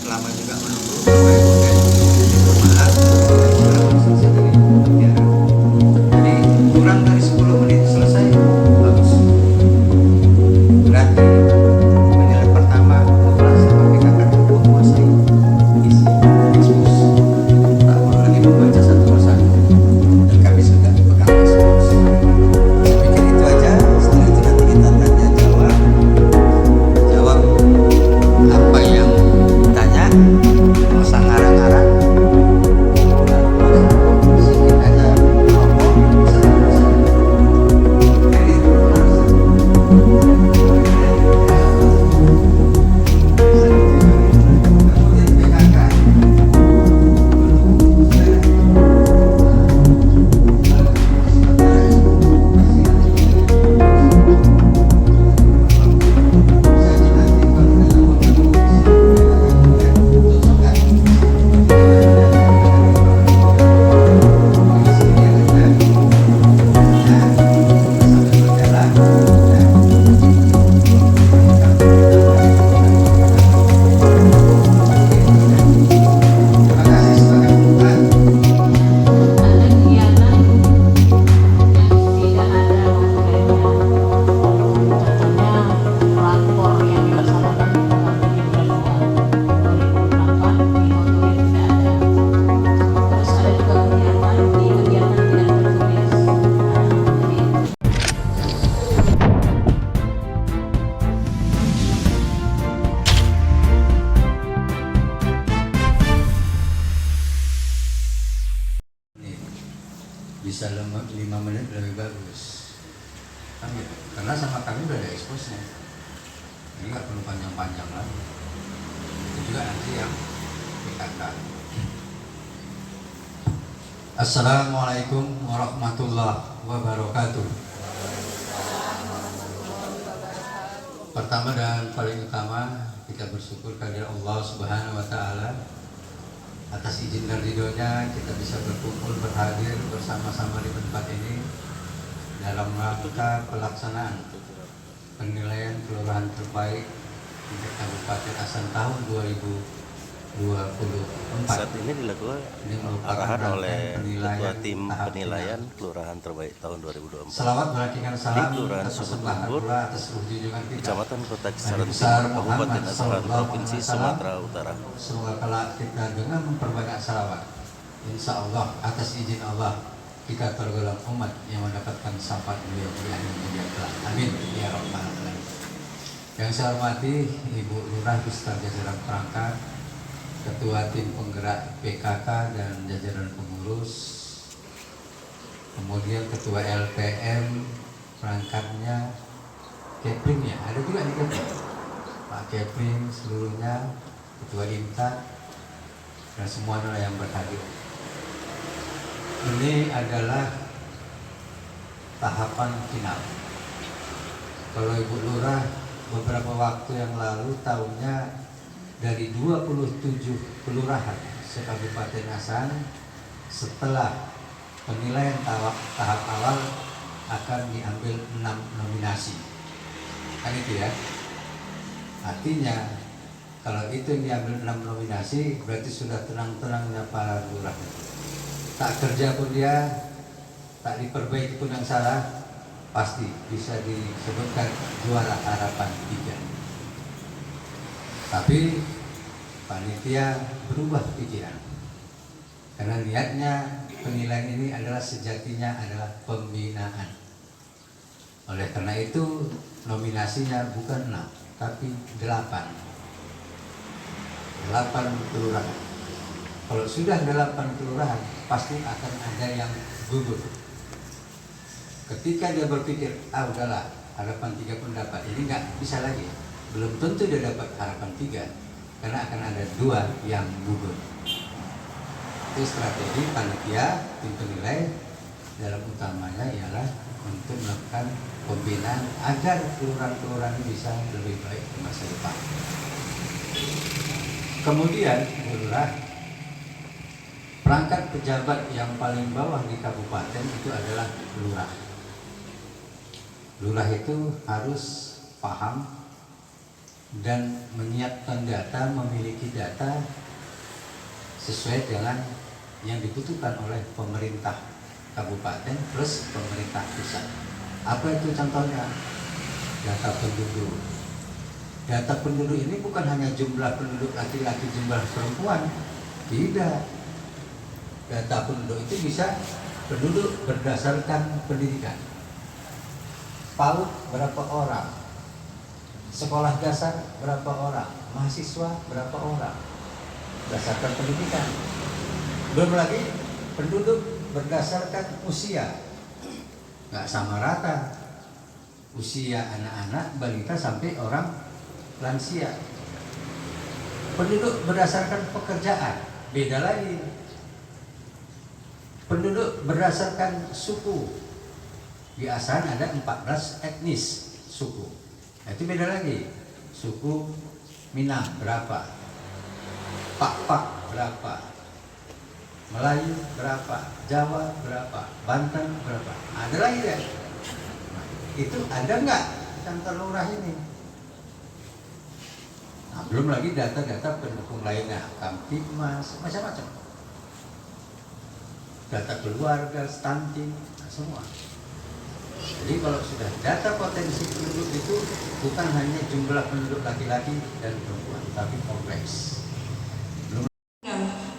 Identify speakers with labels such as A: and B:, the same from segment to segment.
A: lama juga menunggu Bapak Ibu dan bermaaf sudah selesai dari pembicaraan. Jadi kurang dari 10 menit selesai, bagus. Berarti penilaian pertama Lurah sama PKK menguasai isi ekspos. Tak perlu lagi membaca satu persatu dan kami sudah pegang ekspos. Saya pikir itu aja. Setelah itu nanti kita tanya jawab apa yang ditanya, nggak usah ngarang-ngarang, sedikit aja ngomong selesai. Jadi kemudian PKK bisa 5 menit lebih bagus kan gitu. Karena sama kami udah ada eksposnya, jadi nggak perlu panjang-panjang lagi. Itu juga nanti yang PKK. Assalamualaikum warahmatullahi wabarakatuh. Pertama dan paling utama kita bersyukur kepada Allah Subhanahu wa Ta'ala atas izin dan ridhonya kita bisa berkumpul berhadir bersama-sama di tempat ini dalam rangka pelaksanaan penilaian kelurahan terbaik di Kabupaten Asan tahun 2024.
B: Saat ini dilakukan arahan oleh Ketua Tim Penilaian Kelurahan Terbaik tahun 2024
A: Selawat berakikan salam
B: di Kelurahan Sumut Lumpur, Kecamatan Kota Kisaran Timur, Kabupaten Asahan, Provinsi Sumatera Utara.
A: Semoga kelak kita dengan memperbanyak salawat, insya Allah atas izin Allah kita tergolong umat yang mendapatkan syafaat beliau di akhir dunia kelak. Amin ya rabbal alamin. Yang saya hormati Ibu Lurah beserta jajaran perangkat, Ketua Tim Penggerak PKK dan jajaran pengurus, kemudian Ketua LPM, perangkatnya, Kepringnya, ada juga nih Pak Kepring seluruhnya, Ketua IMTA, dan semuanya yang berhadir. Ini adalah tahapan final. Kalau Ibu Lurah beberapa waktu yang lalu tahunnya dari 27 kelurahan se-Kabupaten Asan, setelah penilaian tahap awal akan diambil 6 nominasi. Kan itu ya. Artinya kalau itu yang diambil 6 nominasi berarti sudah tenang-tenangnya para lurah. Tak kerja pun dia, tak diperbaiki pun yang salah, pasti bisa disebutkan juara harapan 3. Tapi panitia berubah pikiran karena niatnya penilaian ini adalah sejatinya adalah pembinaan. Oleh karena itu nominasinya bukan 6 tapi 8 kelurahan. Kalau sudah 8 kelurahan pasti akan ada yang gugur. Ketika dia berpikir udahlah harapan 3 pun dapat, ini nggak bisa lagi, belum tentu dia dapat harapan 3 karena akan ada 2 yang gugur. Itu strategi panitia tim penilai dalam utamanya ialah untuk melakukan pembinaan agar kelurahan-kelurahan ini bisa lebih baik di masa depan. Kemudian lurah, perangkat pejabat yang paling bawah di kabupaten itu adalah lurah. Lurah itu harus paham dan menyiapkan data, memiliki data sesuai dengan yang dibutuhkan oleh pemerintah kabupaten plus pemerintah pusat. Apa itu contohnya? Data penduduk. Data penduduk ini bukan hanya jumlah penduduk laki-laki, jumlah perempuan. Tidak. Data penduduk itu bisa penduduk berdasarkan pendidikan. PAUD berapa orang? Sekolah dasar berapa orang? Mahasiswa berapa orang? Berdasarkan pendidikan. Belum lagi penduduk berdasarkan usia. Nggak sama rata. Usia anak-anak, balita sampai orang lansia. Penduduk berdasarkan pekerjaan, beda lagi. Penduduk berdasarkan suku. Di Asahan ada 14 etnis suku. Nah, itu beda lagi. Suku Minang berapa? Pak berapa? Melayu berapa? Jawa berapa? Banten berapa? Ada lagi ya? Nah, itu ada nggak kantor lurah ini? Nah, belum lagi data-data pendukung lainnya, Kamtibmas, macam-macam. Data keluarga, stunting, nah, semua. Jadi kalau sudah data potensi penduduk itu bukan hanya jumlah penduduk laki-laki dan perempuan, tapi kompleks.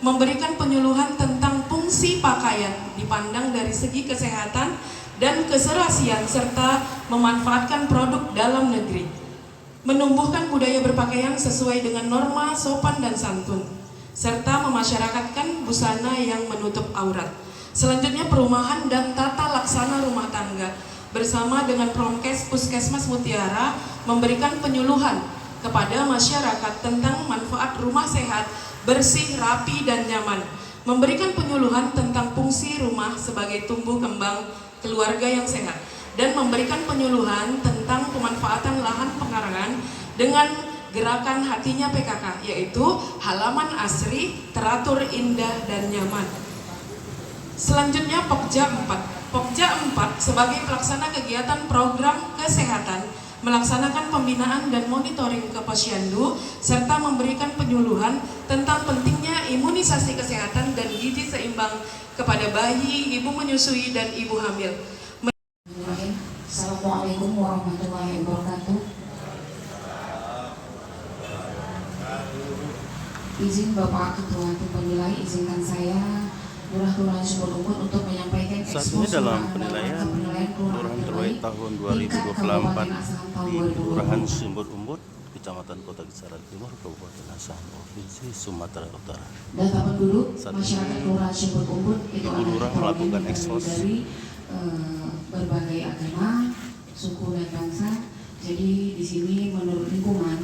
C: Memberikan penyuluhan tentang fungsi pakaian dipandang dari segi kesehatan dan keserasian serta memanfaatkan produk dalam negeri. Menumbuhkan budaya berpakaian sesuai dengan norma sopan dan santun, serta memasyarakatkan busana yang menutup aurat. Selanjutnya perumahan dan tata laksana rumah tangga bersama dengan Promkes Puskesmas Mutiara memberikan penyuluhan kepada masyarakat tentang manfaat rumah sehat, bersih, rapi, dan nyaman. Memberikan penyuluhan tentang fungsi rumah sebagai tumbuh kembang keluarga yang sehat. Dan memberikan penyuluhan tentang pemanfaatan lahan pekarangan dengan gerakan hatinya PKK, yaitu halaman asri, teratur, indah, dan nyaman. Selanjutnya Pokja 4. Pokja 4 sebagai pelaksana kegiatan program kesehatan melaksanakan pembinaan dan monitoring ke posyandu serta memberikan penyuluhan tentang pentingnya imunisasi kesehatan dan gizi seimbang kepada bayi, ibu menyusui, dan ibu hamil.
D: Assalamualaikum warahmatullahi wabarakatuh. Izin Bapak Ketua Tim Penilai, izinkan saya Lurah Kelurahan Sumber Umbut untuk menyampaikan
B: Saat ini dalam penilaian Kelurahan Terbaik tahun 2024 di Kelurahan Sumber Umbut, Kecamatan Kota Kisaran Timur, Kabupaten Asahan, Provinsi Sumatera Utara.
D: Data penduduk masyarakat Kelurahan Sumber Umbut itu
B: Ibu Lurah melakukan ekspos
D: dari berbagai agama, suku, dan bangsa. Jadi di sini menurut lingkungan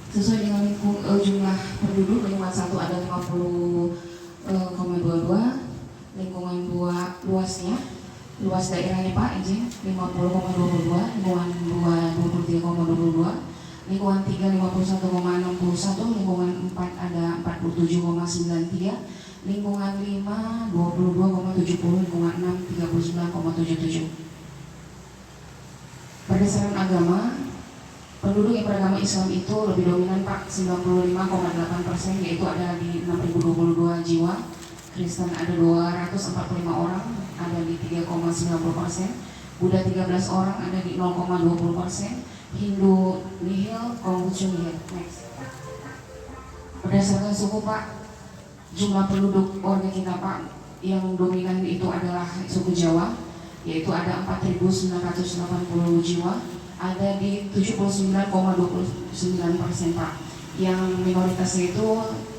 D: sesuai dengan jumlah penduduk, lingkungan 1 ada 50,22, lingkungan 2 luasnya, luas daerahnya Pak izin 50,22, lingkungan 2 23,22, lingkungan 3 51,61, lingkungan 4 ada 47,93, lingkungan 5 22,70, lingkungan 6 39,77. Berdasarkan agama, penduduk yang beragama Islam itu lebih dominan Pak, 95,8%, yaitu ada di 6.022 jiwa. Kristen ada 245 orang, ada di 3,90%. Buddha 13 orang, ada di 0,20%. Hindu nihil, Konghucu nihil. Next. Berdasarkan suku Pak, jumlah penduduk warga kita Pak yang dominan itu adalah suku Jawa, yaitu ada 4.980 jiwa, ada di 79,29% Pak. Yang minoritasnya itu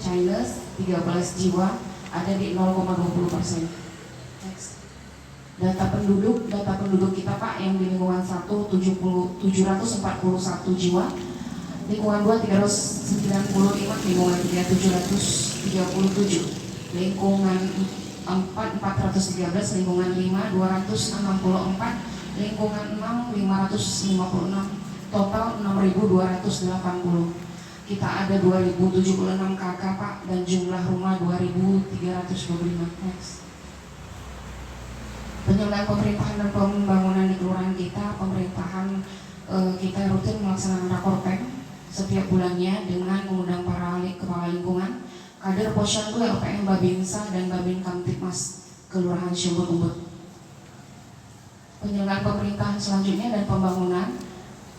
D: Chinese 13 jiwa, ada di 0,20%. Next. Data penduduk kita Pak yang di lingkungan 1 741 jiwa, lingkungan 2 395, lingkungan 3 737, lingkungan 4 413, lingkungan 5 264, lingkungan 6 556, total 6.280. Kita ada 2.076 KK Pak, dan jumlah rumah 2.325. Next. Penyelenggaraan pemerintahan dan pembangunan di kelurahan kita, pemerintahan kita rutin melaksanakan rakorpeng setiap bulannya dengan mengundang para kepala lingkungan, kader Posyandu, LPM Babinsa dan Babin Kamtipmas Kelurahan Sumber Umbut. Penyelenggaraan pemerintahan selanjutnya dan pembangunan.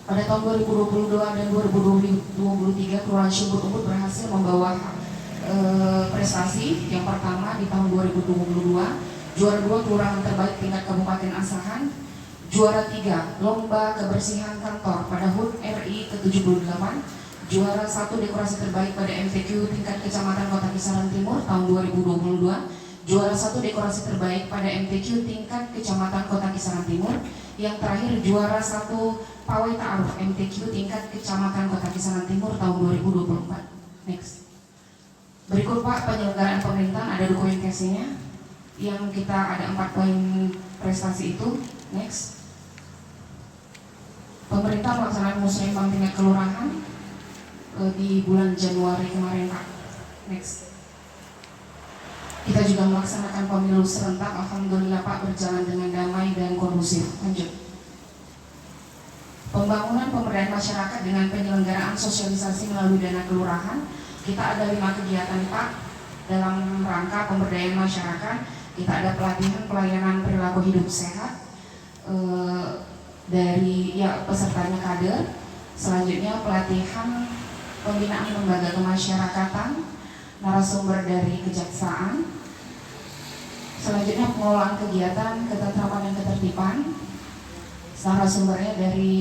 D: Pada tahun 2022 dan 2023, Kelurahan Sumber Umbut berhasil membawa prestasi. Yang pertama di tahun 2022, juara 2 kelurahan terbaik tingkat Kabupaten Asahan, juara 3 lomba kebersihan kantor pada HUT RI ke-78, juara 1 dekorasi terbaik pada MTQ tingkat Kecamatan Kota Kisaran Timur tahun 2022, juara 1 dekorasi terbaik pada MTQ tingkat Kecamatan Kota Kisaran Timur, yang terakhir juara 1 pawai ta'aruf MTQ tingkat Kecamatan Kota Kisaran Timur tahun 2024. Next. Berikut Pak penyelenggaraan pemerintahan, ada dokumentasinya yang kita ada 4 poin prestasi itu. Next. Pemerintah melaksanakan musrembang tingkat kelurahan di bulan Januari kemarin Pak. Next. Kita juga melaksanakan pemilu serentak, alhamdulillah Pak, berjalan dengan damai dan kondusif. Lanjut. Pembangunan pemberdayaan masyarakat dengan penyelenggaraan sosialisasi melalui dana kelurahan. Kita ada 5 kegiatan Pak dalam rangka pemberdayaan masyarakat. Kita ada pelatihan pelayanan perilaku hidup sehat dari pesertanya kader. Selanjutnya pelatihan pembinaan lembaga kemasyarakatan, narasumber dari kejaksaan. Selanjutnya pengelolaan kegiatan ketentraman dan ketertiban, narasumbernya dari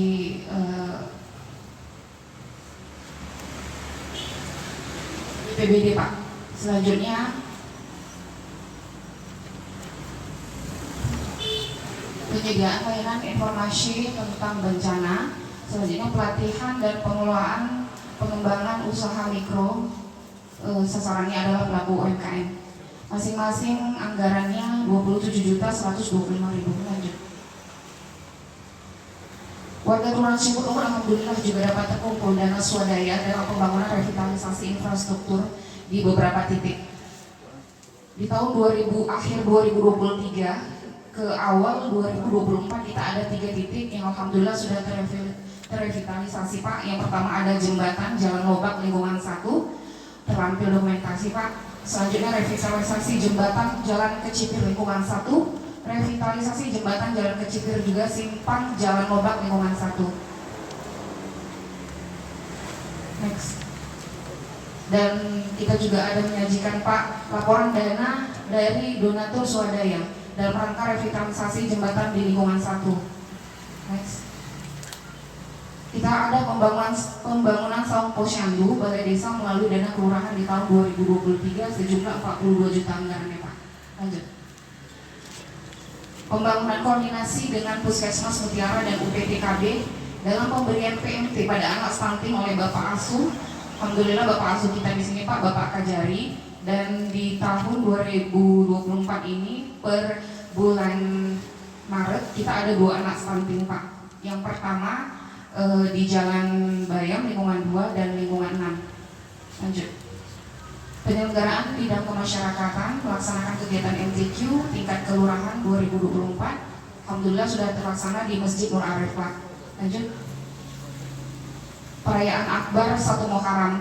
D: BPBD Pak. Selanjutnya penyediaan layanan informasi tentang bencana. Selanjutnya pelatihan dan pengelolaan pengembangan usaha mikro, sasarannya adalah pelaku UMKM. Masing-masing anggarannya 27.125.000. Lanjut. Warga Kelurahan Sumber Umbut alhamdulillah juga dapat terkumpul dana swadaya dalam pembangunan revitalisasi infrastruktur di beberapa titik. Di tahun akhir 2023 ke awal 2024 kita ada 3 titik yang alhamdulillah sudah terrevitalisasi Pak. Yang pertama ada jembatan Jalan Lobak Lingkungan 1, terlampir dokumentasi Pak. Selanjutnya revitalisasi jembatan Jalan Kecipir Lingkungan 1, revitalisasi jembatan Jalan Kecipir juga simpang Jalan Lobak Lingkungan 1. Next. Dan kita juga ada menyajikan Pak laporan dana dari donatur swadaya dalam rangka revitalisasi jembatan di Lingkungan 1. Next. Kita ada pembangunan saung posyandu Balai Desa melalui dana kelurahan di tahun 2023 sejumlah 42 juta anggarannya Pak. Lanjut. Pembangunan koordinasi dengan Puskesmas Mutiara dan UPTKB dalam pemberian PMT pada anak stunting oleh Bapak Asuh. Alhamdulillah Bapak Asuh kita di sini Pak, Bapak Kajari, dan di tahun 2024 ini per bulan Maret kita ada 2 anak stunting Pak. Yang pertama di Jalan Bayam Lingkungan 2 dan Lingkungan 6. Lanjut. Penyelenggaraan bidang kemasyarakatan melaksanakan kegiatan MTQ tingkat kelurahan 2024. Alhamdulillah sudah terlaksana di Masjid Nur Arif Pak. Lanjut. Perayaan Akbar 1 Muharram.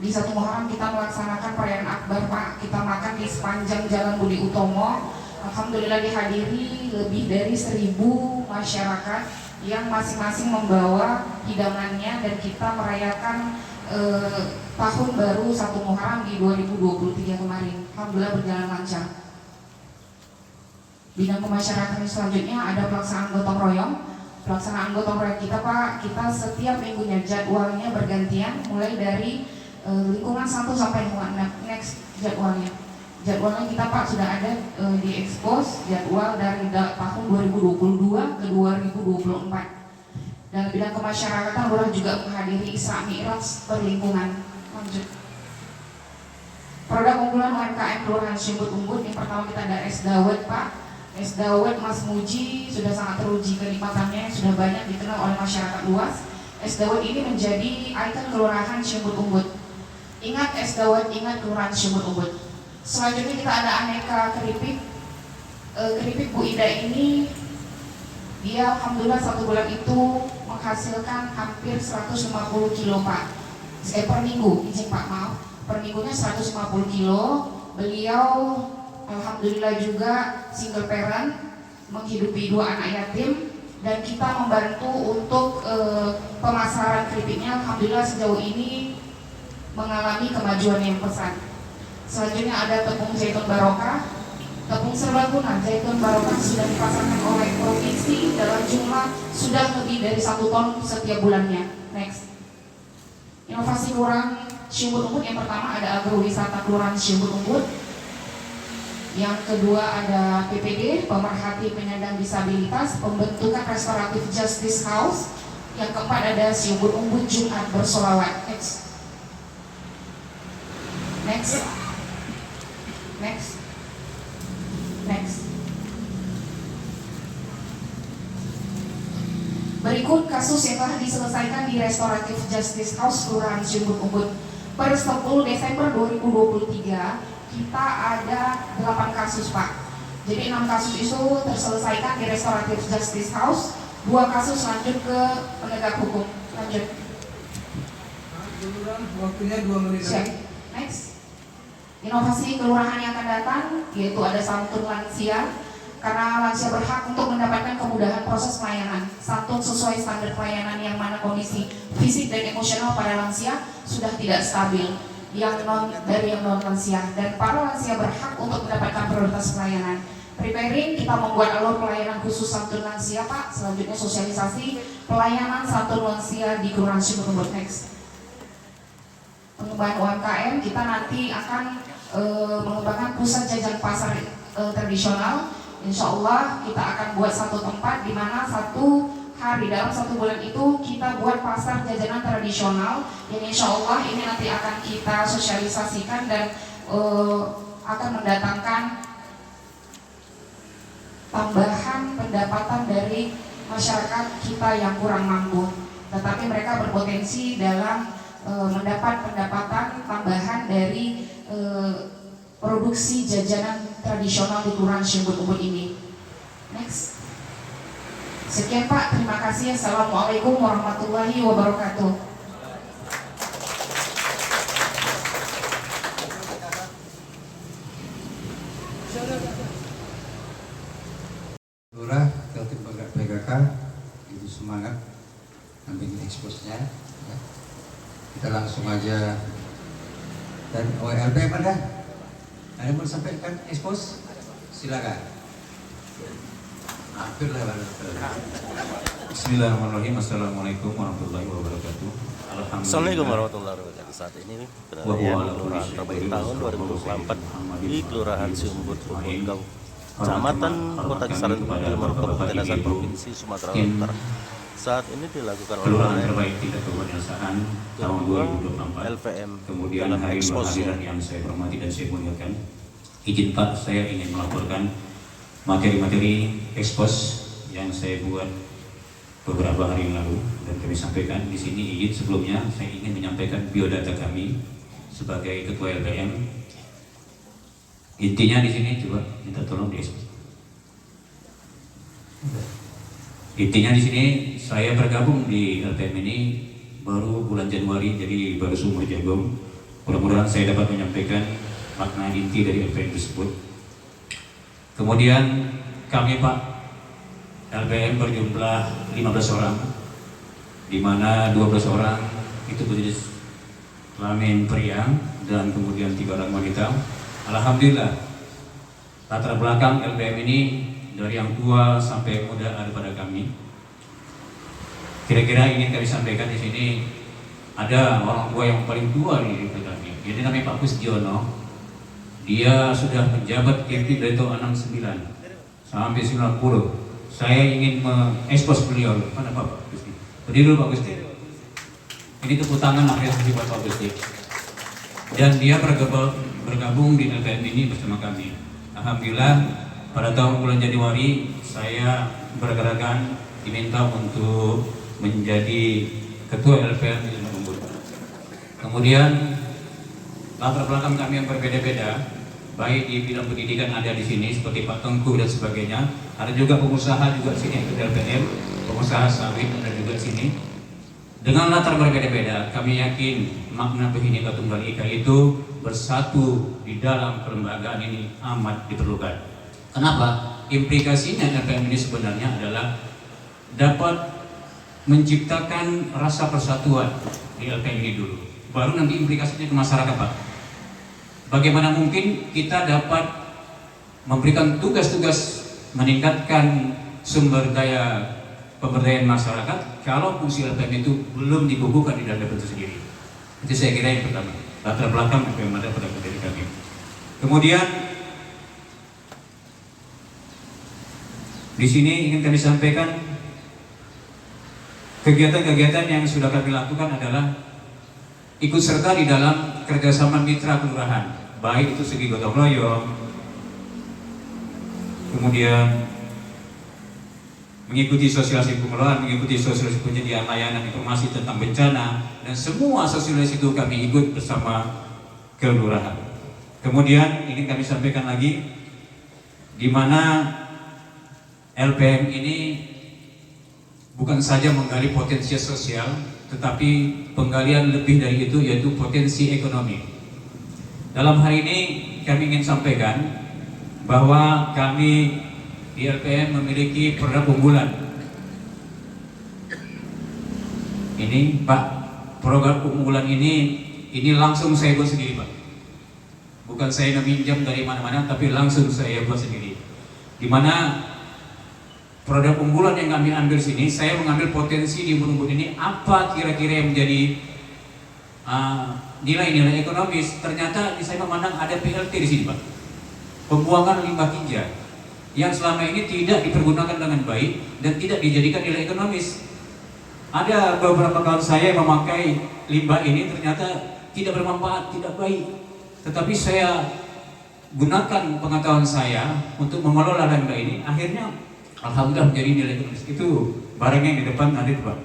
D: Di 1 Muharram kita melaksanakan perayaan Akbar Pak. Kita makan di sepanjang Jalan Budi Utomo. Alhamdulillah dihadiri lebih dari 1.000 masyarakat yang masing-masing membawa hidangannya, dan kita merayakan tahun baru 1 Muharram di 2023 kemarin. Alhamdulillah berjalan lancar. Bidang kemasyarakatan selanjutnya ada pelaksanaan gotong royong. Pelaksanaan gotong royong kita Pak, kita setiap minggunya jadwalnya bergantian mulai dari lingkungan 1 sampai lingkungan 6. Next jadwalnya. Jadwalnya kita Pak sudah ada di expose jadwal dari tahun 2022 ke 2024. Dan bidang kemasyarakatan Lurah juga menghadiri Isra Mi'raj perlingkungan. Lanjut. Produk unggulan UMKM Kelurahan Sumber Umbut, yang pertama kita ada es dawet Pak. Es dawet Mas Muji sudah sangat teruji kenikmatannya, sudah banyak dikenal oleh masyarakat luas. Es dawet ini menjadi ikon Kelurahan Sumber Umbut. Ingat es dawet, ingat Kelurahan Sumber Umbut. Selanjutnya kita ada aneka keripik. Keripik Bu Ida ini dia alhamdulillah 1 bulan itu menghasilkan hampir 150 kilo Pak. per minggu, izin Pak, maaf, per minggunya 150 kilo. Beliau alhamdulillah juga single parent, menghidupi 2 anak yatim, dan kita membantu untuk pemasaran keripiknya. Alhamdulillah sejauh ini mengalami kemajuan yang pesat. Selanjutnya ada tepung zaitun barokah. Tepung serbaguna zaitun barokah sudah dipasarkan oleh provinsi dalam jumlah sudah lebih dari 1 ton setiap bulannya. Next. Inovasi Kelurahan Siumbut Umbut, yang pertama ada agrowisata Kelurahan Siumbut Umbut. Yang kedua ada PPD, pemerhati penyandang disabilitas, pembentukan restoratif Justice House. Yang keempat ada Siumbut Umbut Jumat bersolawat. Next. Next. Next. Next. Berikut kasus yang telah diselesaikan di Restoratif Justice House Kelurahan Siumbut Umbut. Per 10 Desember 2023 kita ada 8 kasus Pak. Jadi 6 kasus itu terselesaikan di Restoratif Justice House, 2 kasus lanjut ke penegak hukum. Lanjut.
E: Waktunya 2 menit.
D: Siap. Next. Inovasi kelurahan yang akan datang yaitu ada santun lansia, karena lansia berhak untuk mendapatkan kemudahan proses pelayanan. Santun sesuai standar pelayanan yang mana kondisi fisik dan emosional pada lansia sudah tidak stabil, yang non lansia, dan para lansia berhak untuk mendapatkan prioritas pelayanan. Preparing, kita membuat alur pelayanan khusus santun lansia Pak. Selanjutnya sosialisasi pelayanan santun lansia di Kelurahan Siumbut Umbut. Next. Pengembangan UMKM, kita nanti akan mengembangkan pusat jajan pasar tradisional. Insya Allah kita akan buat 1 tempat di mana 1 hari dalam 1 bulan itu kita buat pasar jajanan tradisional, yang insya Allah ini nanti akan kita sosialisasikan dan akan mendatangkan tambahan pendapatan dari masyarakat kita yang kurang mampu, tetapi mereka berpotensi dalam mendapat pendapatan tambahan dari produksi jajanan tradisional di Kelurahan Siumbut Umbut ini. Next. Sekian Pak, terima kasih. Assalamualaikum warahmatullahi wabarakatuh.
A: Lurah, Teltim PKK, Ibu semangat ambil expose-nya. Ya. Kita langsung aja. Dan LPM ada? Ada yang mau sampaikan expose? Silakan. Hampir lewat.
F: Bismillahirrahmanirrahim. Assalamualaikum warahmatullahi wabarakatuh.
B: Assalamualaikum warahmatullahi wabarakatuh. Saat ini berada di Kelurahan terbaik tahun 2024 di Kelurahan Siumbut Umbut, Kecamatan Kota Kisaran Timur, Kabupaten Asal, Provinsi Sumatera Utara. Saat ini dilakukan
F: Kelurahan
B: oleh
F: terbaik tingkat Kabupaten Asal tahun 2024.
B: LVM
F: Kemudian
B: dalam
F: hari
B: ekspos
F: berhadiran yang saya hormati dan saya muliakan. Izin Pak, saya ingin melaporkan materi-materi ekspos yang saya buat beberapa hari yang lalu dan kami sampaikan di sini. Izin sebelumnya saya ingin menyampaikan biodata kami sebagai Ketua LPM. Intinya di sini coba minta tolong di ekspos. Intinya di sini saya bergabung di LPM ini baru bulan Januari, jadi baru seumur jagung. Mudah-mudahan saya dapat menyampaikan makna inti dari LPM tersebut. Kemudian kami Pak, LPM berjumlah 15 orang, di mana 12 orang itu berjenis kelamin pria dan kemudian 3 orang wanita. Alhamdulillah, latar belakang LPM ini dari yang tua sampai muda ada pada kami. Kira-kira ingin kami sampaikan di sini, ada orang tua yang paling tua di kami. Jadi namanya Pak Kusdiono. Dia sudah menjabat kirti dari tahun 69 sampai 90. Saya ingin mengekspos beliau. Mana Pak Gusti? Berdiri dulu Pak Gusti. Ini tepuk tangan apresiasi buat Pak Gusti. Dan dia bergabung di LPM ini bersama kami. Alhamdulillah, pada tahun bulan Januari saya bergerakan diminta untuk menjadi ketua LPM di Siumbut Umbut. Kemudian latar belakang kami yang berbeda-beda, baik di bidang pendidikan ada di sini seperti Pak Tengku dan sebagainya. Ada juga pengusaha juga sini ikut LPM, pengusaha sawit ada juga sini. Dengan latar berbeda-beda, kami yakin makna Bhinneka Tunggal Ika itu bersatu di dalam kelembagaan ini amat diperlukan. Kenapa? Implikasinya LPM ini sebenarnya adalah dapat menciptakan rasa persatuan di LPM ini dulu. Baru nanti implikasinya ke masyarakat, Pak. Bagaimana mungkin kita dapat memberikan tugas-tugas meningkatkan sumber daya pemberdayaan masyarakat kalau fungsi LPM itu belum dikukuhkan di dalam itu sendiri. Itu saya kira yang pertama, latar belakang LPM ada pada dari kami. Kemudian di sini ingin kami sampaikan kegiatan-kegiatan yang sudah kami lakukan adalah ikut serta di dalam kerjasama mitra kelurahan, baik itu segi gotong royong, kemudian mengikuti sosialisasi pengelolaan, mengikuti sosialisasi penyediaan layanan informasi tentang bencana, dan semua sosialisasi itu kami ikut bersama kelurahan. Kemudian ingin kami sampaikan lagi, di mana LPM ini bukan saja menggali potensi sosial, tetapi penggalian lebih dari itu, yaitu potensi ekonomi. Dalam hal ini kami ingin sampaikan bahwa kami di LPM memiliki produk unggulan. Ini Pak, produk unggulan ini langsung saya buat sendiri, Pak. Bukan saya meminjam dari mana-mana, tapi langsung saya buat sendiri. Di mana produk unggulan yang kami ambil sini, saya mengambil potensi di umbul-umbul ini apa kira-kira yang menjadi nilai-nilai ekonomis. Ternyata saya memandang ada PLT di sini, Pak. Pembuangan limbah tinja yang selama ini tidak dipergunakan dengan baik dan tidak dijadikan nilai ekonomis. Ada beberapa kawan saya yang memakai limbah ini ternyata tidak bermanfaat, tidak baik. Tetapi saya gunakan pengetahuan saya untuk mengelola limbah ini, akhirnya alhamdulillah menjadi nilai ekonomis. Itu barang yang di depan ada, Pak.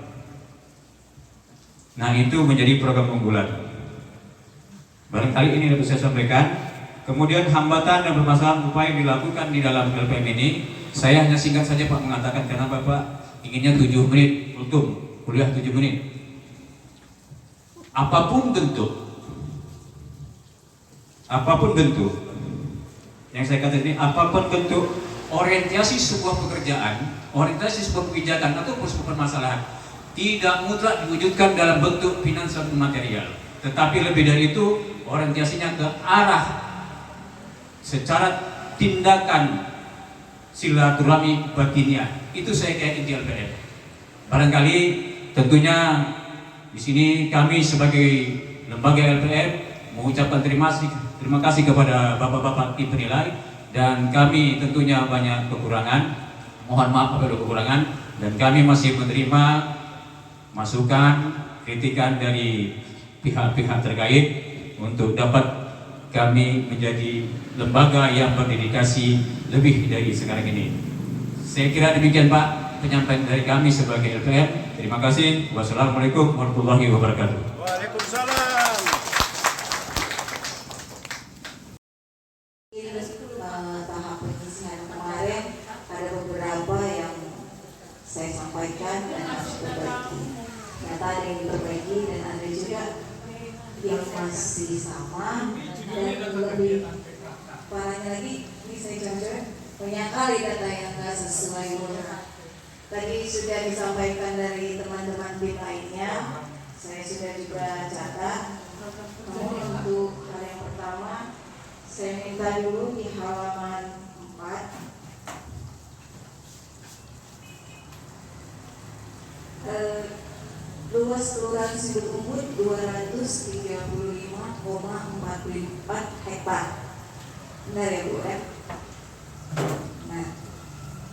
F: Nah, itu menjadi program unggulan. Barangkali ini dapat saya sampaikan. Kemudian hambatan dan permasalahan upaya yang dilakukan di dalam LPM ini, saya hanya singkat saja, Pak, mengatakan karena Bapak inginnya 7 menit ultum, kuliah 7 menit. Apapun bentuk yang saya katakan ini, apapun bentuk orientasi sebuah pekerjaan, orientasi sebuah kebijakan atau sebuah permasalahan tidak mutlak diwujudkan dalam bentuk finansial dan material, tetapi lebih dari itu orientasinya ke arah secara tindakan silaturahmi batiniah. Itu saya kaitkan di LPM. Barangkali tentunya di sini kami sebagai lembaga LPM mengucapkan terima kasih kepada bapak-bapak tim penilai, dan kami tentunya banyak kekurangan. Mohon maaf apabila kekurangan, dan kami masih menerima masukan, kritikan dari pihak-pihak terkait untuk dapat kami menjadi lembaga yang berdedikasi lebih dari sekarang ini. Saya kira demikian, Pak, penyampaian dari kami sebagai LPM. Terima kasih. Wassalamualaikum warahmatullahi wabarakatuh.
E: Waalaikumsalam.
G: Tahap penyisihan kemarin ada beberapa yang saya sampaikan dan harus diperbaiki. Ternyata ada yang diperbaiki dan ada juga yang masih sama, dan lebih parahnya lagi, ini saya contoh banyak kali kata yang nggak sesuai. Tadi sudah disampaikan dari teman-teman tim lainnya, saya sudah juga catat. Namun untuk hal yang pertama, saya minta dulu di halaman 4 luas kelurahan Sibut Umbut 235,44 hektar. Benar ya, Bu? Nah,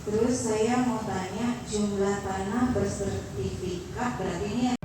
G: terus saya mau tanya jumlah tanah bersertifikat, berarti ini